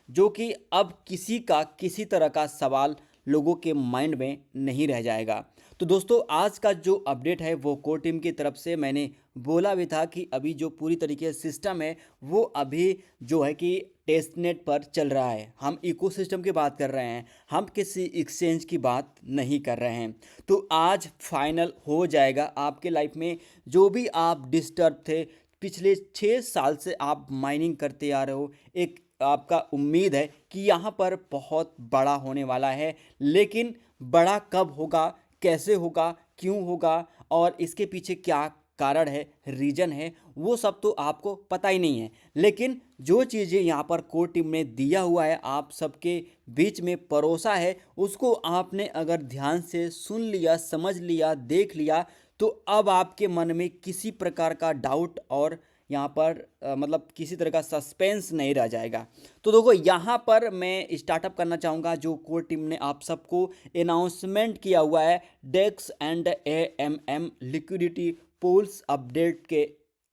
जो कि अब किसी का किसी तरह का सवाल लोगों के माइंड में नहीं रह जाएगा। तो दोस्तों आज का जो अपडेट है वो कोर टीम की तरफ से मैंने बोला भी था कि अभी जो पूरी तरीके से सिस्टम है वो अभी जो है कि टेस्टनेट पर चल रहा है। हम इकोसिस्टम की बात कर रहे हैं, हम किसी एक्सचेंज की बात नहीं कर रहे हैं। तो आज फाइनल हो जाएगा। आपके लाइफ में जो भी आप डिस्टर्ब थे, पिछले 6 साल से आप माइनिंग करते आ रहे हो, एक आपका उम्मीद है कि यहाँ पर बहुत बड़ा होने वाला है, लेकिन बड़ा कब होगा, कैसे होगा, क्यों होगा और इसके पीछे क्या कारण है, रीजन है, वो सब तो आपको पता ही नहीं है। लेकिन जो चीज़ें यहाँ पर कोर टीम ने दिया हुआ है, आप सबके बीच में परोसा है, उसको आपने अगर ध्यान से सुन लिया, समझ लिया, देख लिया, तो अब आपके मन में किसी प्रकार का डाउट और यहाँ पर मतलब किसी तरह का सस्पेंस नहीं रह जाएगा। तो देखो यहाँ पर मैं स्टार्टअप करना चाहूँगा जो कोर टीम ने आप सबको अनाउंसमेंट किया हुआ है DEXs and AMM liquidity pools update के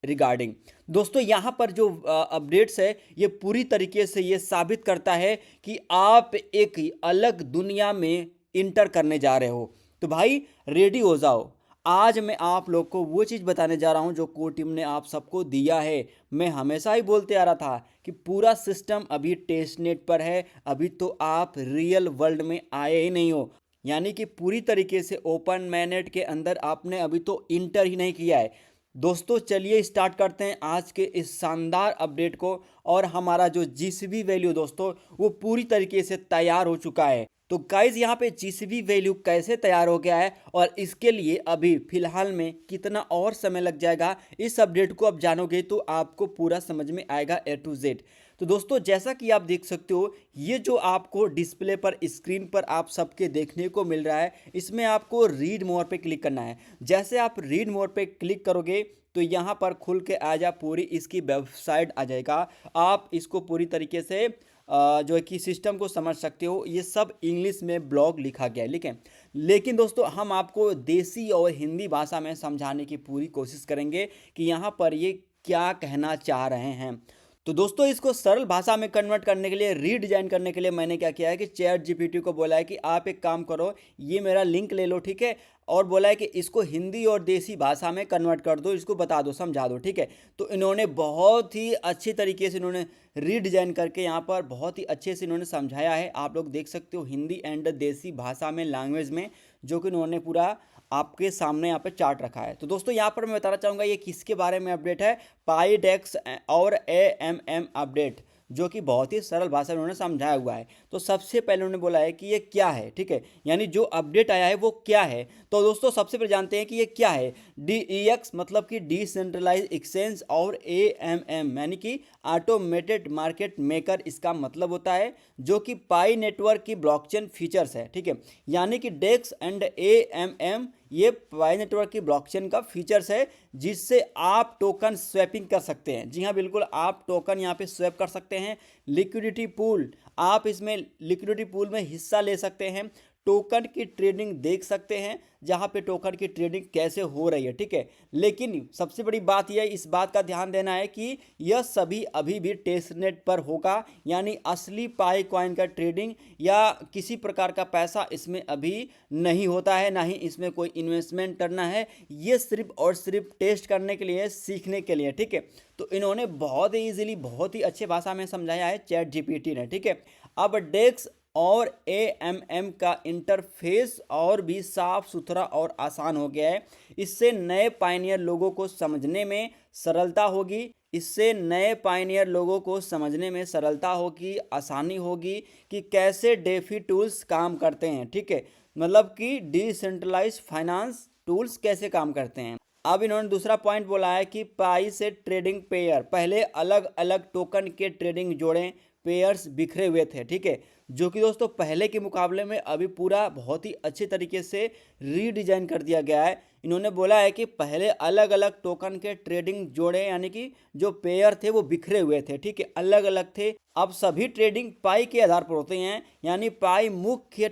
रिगार्डिंग। दोस्तों यहाँ पर जो अपडेट्स है ये पूरी तरीके से ये साबित करता है कि आप एक अलग दुनिया में इंटर करने जा रहे हो। तो भाई रेडी हो जाओ। आज मैं आप लोग को वो चीज़ बताने जा रहा हूँ जो कोर टीम ने आप सबको दिया है। मैं हमेशा ही बोलते आ रहा था कि पूरा सिस्टम अभी टेस्ट नेट पर है, अभी तो आप रियल वर्ल्ड में आए ही नहीं हो, यानी कि पूरी तरीके से ओपन मैनेट के अंदर आपने अभी तो इंटर ही नहीं किया है। दोस्तों चलिए स्टार्ट करते हैं आज के इस शानदार अपडेट को। और हमारा जो जीसीबी वैल्यू दोस्तों वो पूरी तरीके से तैयार हो चुका है। तो गाइज यहाँ पे जीसीबी वैल्यू कैसे तैयार हो गया है और इसके लिए अभी फिलहाल में कितना और समय लग जाएगा, इस अपडेट को आप जानोगे तो आपको पूरा समझ में आएगा ए टू जेड। तो दोस्तों जैसा कि आप देख सकते हो, ये जो आपको डिस्प्ले पर स्क्रीन पर आप सबके देखने को मिल रहा है, इसमें आपको रीड मोर पे क्लिक करना है। जैसे आप रीड मोर पे क्लिक करोगे तो यहाँ पर खुल के आ जा पूरी इसकी वेबसाइट आ जाएगा। आप इसको पूरी तरीके से जो है कि सिस्टम को समझ सकते हो। ये सब इंग्लिश में ब्लॉग लिखा गया है, ठीक है। लेकिन दोस्तों हम आपको देसी और हिंदी भाषा में समझाने की पूरी कोशिश करेंगे कि यहाँ पर ये क्या कहना चाह रहे हैं। तो दोस्तों इसको सरल भाषा में कन्वर्ट करने के लिए, रीडिजाइन करने के लिए मैंने क्या किया है कि चैट जीपीटी को बोला है कि आप एक काम करो, ये मेरा लिंक ले लो, ठीक है, और बोला है कि इसको हिंदी और देसी भाषा में कन्वर्ट कर दो, इसको बता दो, समझा दो, ठीक है। तो इन्होंने बहुत ही अच्छी तरीके से इन्होंने रीडिजाइन करके यहाँ पर बहुत ही अच्छे से इन्होंने समझाया है। आप लोग देख सकते हो हिंदी एंड देसी भाषा में, लैंग्वेज में, जो कि इन्होंने पूरा आपके सामने यहाँ पे चार्ट रखा है। तो दोस्तों यहाँ पर मैं बताना चाहूँगा ये किसके बारे में अपडेट है, पाईडेक्स और एएमएम अपडेट, जो कि बहुत ही सरल भाषा में उन्होंने समझाया हुआ है। तो सबसे पहले उन्होंने बोला है कि ये क्या है, ठीक है, यानी जो अपडेट आया है वो क्या है। तो दोस्तों सबसे पहले जानते हैं कि ये क्या है। डीईएक्स मतलब कि डिसेंट्रलाइज एक्सचेंज और एएमएम यानी कि ऑटोमेटेड मार्केट मेकर इसका मतलब होता है, जो कि पाई नेटवर्क की ब्लॉकचेन फीचर्स है, ठीक है। यानी कि डेक्स एंड एएमएम ये पाई नेटवर्क की ब्लॉकचेन का फीचर्स है जिससे आप टोकन स्वैपिंग कर सकते हैं। जी हाँ बिल्कुल, आप टोकन यहाँ पे स्वैप कर सकते हैं। लिक्विडिटी पूल, आप इसमें लिक्विडिटी पूल में हिस्सा ले सकते हैं, टोकन की ट्रेडिंग देख सकते हैं, जहाँ पे टोकन की ट्रेडिंग कैसे हो रही है, ठीक है। लेकिन सबसे बड़ी बात यह, इस बात का ध्यान देना है कि यह सभी अभी भी टेस्टनेट पर होगा, यानी असली पाई कॉइन का ट्रेडिंग या किसी प्रकार का पैसा इसमें अभी नहीं होता है, ना ही इसमें कोई इन्वेस्टमेंट करना है। ये सिर्फ और सिर्फ टेस्ट करने के लिए, सीखने के लिए, ठीक है। तो इन्होंने बहुत ही ईजिली, बहुत ही अच्छे भाषा में समझाया है चैट जीपीटी ने, ठीक है। अब डेक्स और एएमएम का इंटरफेस और भी साफ सुथरा और आसान हो गया है। इससे नए पायनियर लोगों को समझने में सरलता होगी, इससे नए पायनियर लोगों को समझने में सरलता होगी, आसानी होगी कि कैसे डेफी टूल्स काम करते हैं, ठीक है, मतलब कि डिसेंट्रलाइज फाइनेंस टूल्स कैसे काम करते हैं। अब इन्होंने दूसरा पॉइंट बोला है कि पाई से ट्रेडिंग पेयर, पहले अलग अलग टोकन के ट्रेडिंग जोड़े पेयर्स बिखरे हुए थे, ठीक है, जो कि दोस्तों पहले के मुकाबले में अभी पूरा बहुत ही अच्छे तरीके से रीडिजाइन कर दिया गया है। इन्होंने बोला है कि पहले अलग अलग टोकन के ट्रेडिंग जोड़े यानी कि जो पेयर थे वो बिखरे हुए थे, ठीक है, अलग अलग थे। अब सभी ट्रेडिंग पाई के आधार पर होते हैं, यानी पाई मुख्य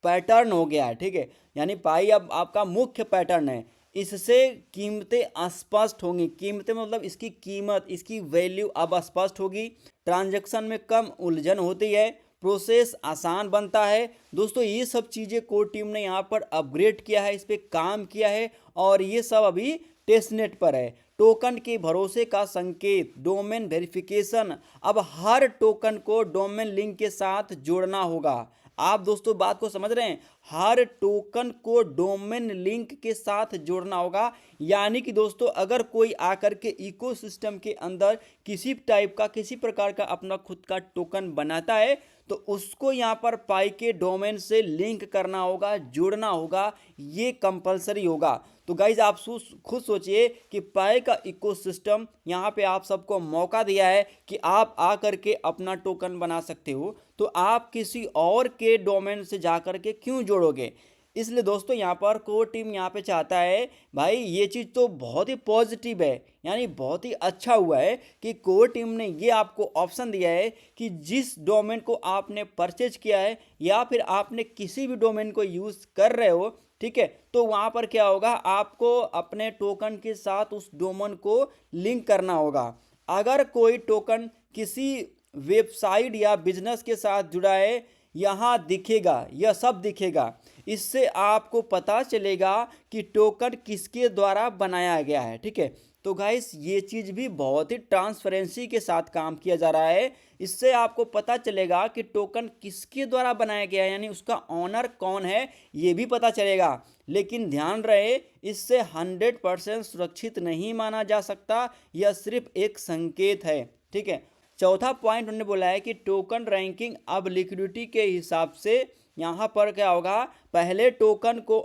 पैटर्न हो गया है, ठीक है, यानी पाई अब आपका मुख्य पैटर्न है। इससे कीमतें स्पष्ट होंगी। कीमतें मतलब इसकी कीमत, इसकी वैल्यू अब स्पष्ट होगी। ट्रांजैक्शन में कम उलझन होती है, प्रोसेस आसान बनता है। दोस्तों ये सब चीज़ें कोर टीम ने यहाँ पर अपग्रेड किया है, इस पर काम किया है और ये सब अभी टेस्टनेट पर है। टोकन के भरोसे का संकेत, डोमेन वेरिफिकेशन। अब हर टोकन को डोमेन लिंक के साथ जोड़ना होगा। आप दोस्तों बात को समझ रहे हैं, हर टोकन को डोमेन लिंक के साथ जोड़ना होगा। यानी कि दोस्तों अगर कोई आकर के इकोसिस्टम के अंदर किसी टाइप का, किसी प्रकार का अपना खुद का टोकन बनाता है तो उसको यहाँ पर पाई के डोमेन से लिंक करना होगा, जोड़ना होगा, ये कंपलसरी होगा। तो गाइज आप खुद सोचिए कि पाई का इकोसिस्टम यहाँ पे आप सबको मौका दिया है कि आप आकर के अपना टोकन बना सकते हो, तो आप किसी और के डोमेन से जाकर के क्यों जोड़ोगे। इसलिए दोस्तों यहाँ पर कोर टीम यहाँ पे चाहता है, भाई ये चीज़ तो बहुत ही पॉजिटिव है, यानी बहुत ही अच्छा हुआ है कि कोर टीम ने ये आपको ऑप्शन दिया है कि जिस डोमेन को आपने परचेज किया है या फिर आपने किसी भी डोमेन को यूज़ कर रहे हो, ठीक है, तो वहाँ पर क्या होगा, आपको अपने टोकन के साथ उस डोमेन को लिंक करना होगा। अगर कोई टोकन किसी वेबसाइट या बिजनेस के साथ जुड़ा है, यहाँ दिखेगा, यह सब दिखेगा। इससे आपको पता चलेगा कि टोकन किसके द्वारा बनाया गया है, ठीक है। तो गाइस ये चीज़ भी बहुत ही ट्रांसपेरेंसी के साथ काम किया जा रहा है। इससे आपको पता चलेगा कि टोकन किसके द्वारा बनाया गया है, यानी उसका ऑनर कौन है, ये भी पता चलेगा। लेकिन ध्यान रहे, इससे 100% सुरक्षित नहीं माना जा सकता, यह सिर्फ एक संकेत है, ठीक है। चौथा पॉइंट उन्होंने बोला है कि टोकन रैंकिंग अब लिक्विडिटी के हिसाब से यहाँ पर क्या होगा, पहले टोकन को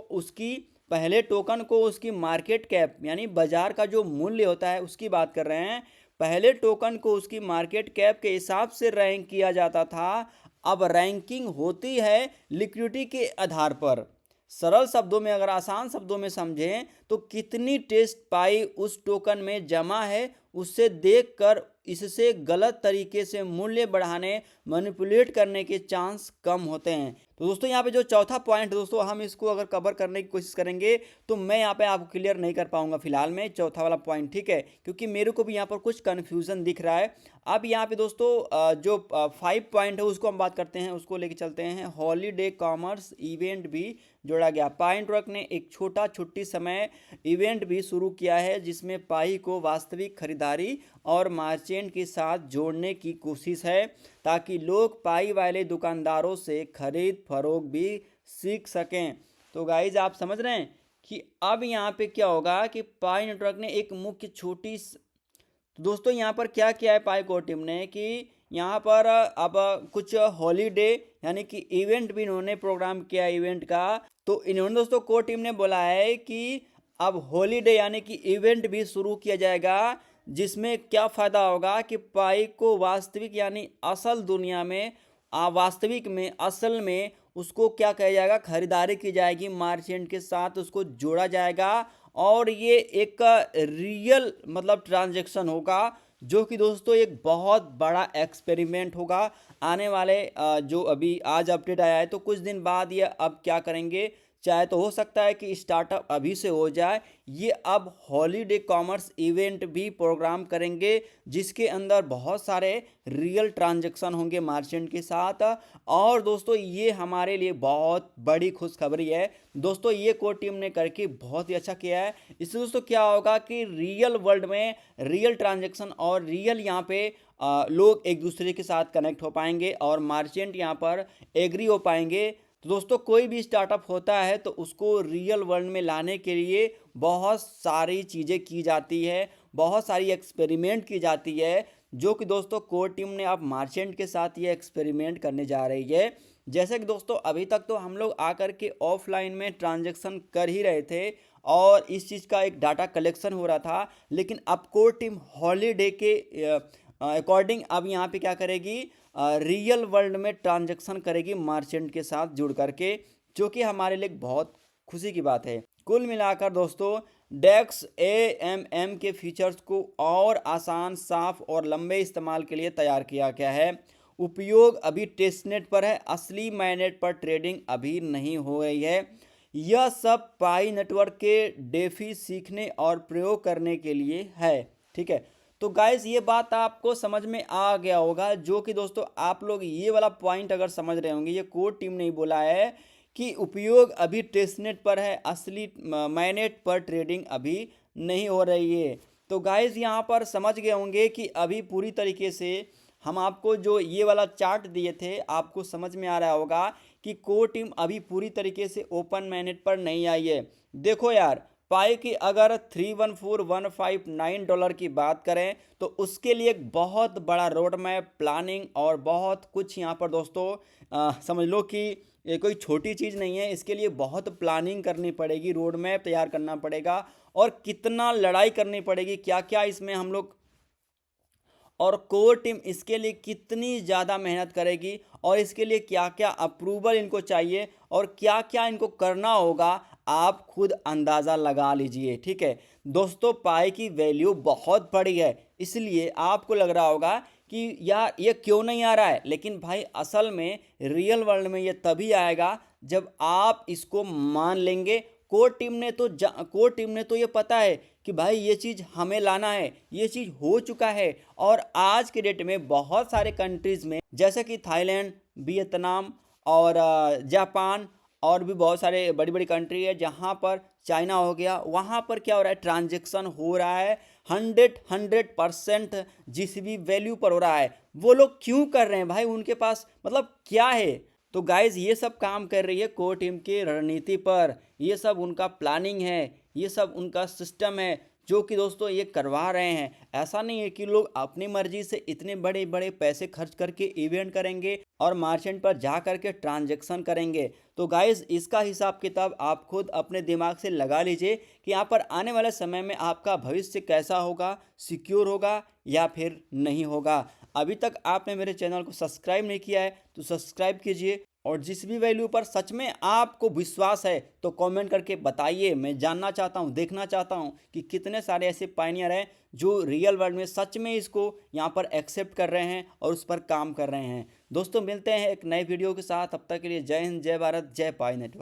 उसकी मार्केट कैप यानी बाजार का जो मूल्य होता है उसकी बात कर रहे हैं। पहले टोकन को उसकी मार्केट कैप के हिसाब से रैंक किया जाता था, अब रैंकिंग होती है लिक्विडिटी के आधार पर। सरल शब्दों में, अगर आसान शब्दों में समझें तो कितनी टेस्ट पाई उस टोकन में जमा है, उससे देखकर इससे गलत तरीके से मूल्य बढ़ाने, मैनिपुलेट करने के चांस कम होते हैं। तो दोस्तों यहाँ पे जो चौथा पॉइंट, दोस्तों हम इसको अगर कवर करने की कोशिश करेंगे तो मैं यहाँ पे आपको क्लियर नहीं कर पाऊंगा फिलहाल में चौथा वाला पॉइंट, ठीक है, क्योंकि मेरे को भी यहाँ पर कुछ कन्फ्यूजन दिख रहा है। अब यहाँ पे दोस्तों जो 5 पॉइंट है उसको हम बात करते हैं, उसको लेके चलते हैं। हॉलीडे कॉमर्स इवेंट भी जोड़ा गया। पाई नेटवर्क ने एक छोटा छुट्टी समय इवेंट भी शुरू किया है जिसमें पाई को वास्तविक खरीदारी और मार्चेंट के साथ जोड़ने की कोशिश है, ताकि लोग पाई वाले दुकानदारों से खरीद फरोख्त भी सीख सकें। तो गाइज आप समझ रहे हैं कि अब यहाँ पे क्या होगा कि पाई नेटवर्क ने एक मुख्य तो दोस्तों यहाँ पर क्या किया है पाई कोर टीम ने कि यहाँ पर अब कुछ हॉलीडे यानी कि इवेंट भी इन्होंने प्रोग्राम किया इवेंट का। तो इन्होंने दोस्तों कोर टीम ने बोला है कि अब हॉलीडे यानी कि इवेंट भी शुरू किया जाएगा, जिसमें क्या फ़ायदा होगा कि पाई को वास्तविक यानी असल दुनिया में, वास्तविक में, असल में उसको क्या किया जाएगा, खरीदारी की जाएगी, मार्चेंट के साथ उसको जोड़ा जाएगा और ये एक रियल मतलब ट्रांजैक्शन होगा, जो कि दोस्तों एक बहुत बड़ा एक्सपेरिमेंट होगा। आने वाले जो अभी आज अपडेट आया है तो कुछ दिन बाद ये अब क्या करेंगे, चाहे तो हो सकता है कि स्टार्टअप अभी से हो जाए, ये अब हॉलीडे कॉमर्स इवेंट भी प्रोग्राम करेंगे जिसके अंदर बहुत सारे रियल ट्रांजैक्शन होंगे मार्चेंट के साथ। और दोस्तों ये हमारे लिए बहुत बड़ी खुशखबरी है दोस्तों, ये कोर टीम ने करके बहुत ही अच्छा किया है। इससे दोस्तों क्या होगा कि रियल वर्ल्ड में रियल ट्रांजैक्शन और रियल यहाँ पे लोग एक दूसरे के साथ कनेक्ट हो पाएंगे और मार्चेंट यहाँ पर एग्री हो पाएंगे। तो दोस्तों कोई भी स्टार्टअप होता है तो उसको रियल वर्ल्ड में लाने के लिए बहुत सारी चीज़ें की जाती है, बहुत सारी एक्सपेरिमेंट की जाती है, जो कि दोस्तों कोर टीम ने अब मार्चेंट के साथ ये एक्सपेरिमेंट करने जा रही है। जैसे कि दोस्तों अभी तक तो हम लोग आकर के ऑफलाइन में ट्रांजैक्शन कर ही रहे थे और इस चीज़ का एक डाटा कलेक्शन हो रहा था, लेकिन अब कोर टीम हॉलीडे के अकॉर्डिंग अब यहाँ पे क्या करेगी, रियल वर्ल्ड में ट्रांजैक्शन करेगी मार्चेंट के साथ जुड़ करके, जो कि हमारे लिए बहुत खुशी की बात है। कुल मिलाकर दोस्तों डेक्स AMM के फीचर्स को और आसान, साफ और लंबे इस्तेमाल के लिए तैयार किया गया है। उपयोग अभी टेस्टनेट पर है, असली mainnet पर ट्रेडिंग अभी नहीं हो रही है। यह सब पाई नेटवर्क के डेफी सीखने और प्रयोग करने के लिए है। ठीक है, तो गाइस ये बात आपको समझ में आ गया होगा, जो कि दोस्तों आप लोग ये वाला पॉइंट अगर समझ रहे होंगे, ये कोर टीम ने बोला है कि उपयोग अभी टेस्टनेट पर है, असली mainnet पर ट्रेडिंग अभी नहीं हो रही है। तो गाइस यहाँ पर समझ गए होंगे कि अभी पूरी तरीके से हम आपको जो ये वाला चार्ट दिए थे, आपको समझ में आ रहा होगा कि कोर टीम अभी पूरी तरीके से ओपन mainnet पर नहीं आई है। देखो यार, पाई की अगर $314,159 की बात करें तो उसके लिए एक बहुत बड़ा रोड मैप, प्लानिंग और बहुत कुछ यहाँ पर दोस्तों समझ लो कि ये कोई छोटी चीज़ नहीं है। इसके लिए बहुत प्लानिंग करनी पड़ेगी, रोड मैप तैयार करना पड़ेगा और कितना लड़ाई करनी पड़ेगी, क्या क्या इसमें हम लोग, और कोर टीम इसके लिए कितनी ज़्यादा मेहनत करेगी और इसके लिए क्या क्या अप्रूवल इनको चाहिए और क्या क्या इनको करना होगा, आप खुद अंदाज़ा लगा लीजिए। ठीक है दोस्तों, पाई की वैल्यू बहुत बड़ी है, इसलिए आपको लग रहा होगा कि यार ये क्यों नहीं आ रहा है, लेकिन भाई असल में रियल वर्ल्ड में ये तभी आएगा जब आप इसको मान लेंगे। कोर टीम ने तो ये पता है कि भाई ये चीज़ हमें लाना है, ये चीज़ हो चुका है। और आज के डेट में बहुत सारे कंट्रीज़ में जैसे कि थाईलैंड, वियतनाम और जापान और भी बहुत सारे बड़ी बड़ी कंट्री है, जहाँ पर चाइना हो गया, वहाँ पर क्या हो रहा है, ट्रांजैक्शन हो रहा है 100% जिस भी वैल्यू पर हो रहा है। वो लोग क्यों कर रहे हैं भाई, उनके पास मतलब क्या है। तो गाइज ये सब काम कर रही है कोर टीम की रणनीति पर, ये सब उनका प्लानिंग है, ये सब उनका सिस्टम है जो कि दोस्तों ये करवा रहे हैं। ऐसा नहीं है कि लोग अपनी मर्जी से इतने बड़े बड़े पैसे खर्च करके इवेंट करेंगे और मार्चेंट पर जा करके ट्रांजैक्शन करेंगे। तो गाइज इसका हिसाब किताब आप खुद अपने दिमाग से लगा लीजिए कि यहाँ पर आने वाले समय में आपका भविष्य कैसा होगा, सिक्योर होगा या फिर नहीं होगा। अभी तक आपने मेरे चैनल को सब्सक्राइब नहीं किया है तो सब्सक्राइब कीजिए, और जिस भी वैल्यू पर सच में आपको विश्वास है तो कमेंट करके बताइए। मैं जानना चाहता हूं, देखना चाहता हूं कि कितने सारे ऐसे पायनियर हैं जो रियल वर्ल्ड में सच में इसको यहाँ पर एक्सेप्ट कर रहे हैं और उस पर काम कर रहे हैं। दोस्तों मिलते हैं एक नए वीडियो के साथ, तब तक के लिए जय हिंद, जय भारत, जय पाई नेटवर्क।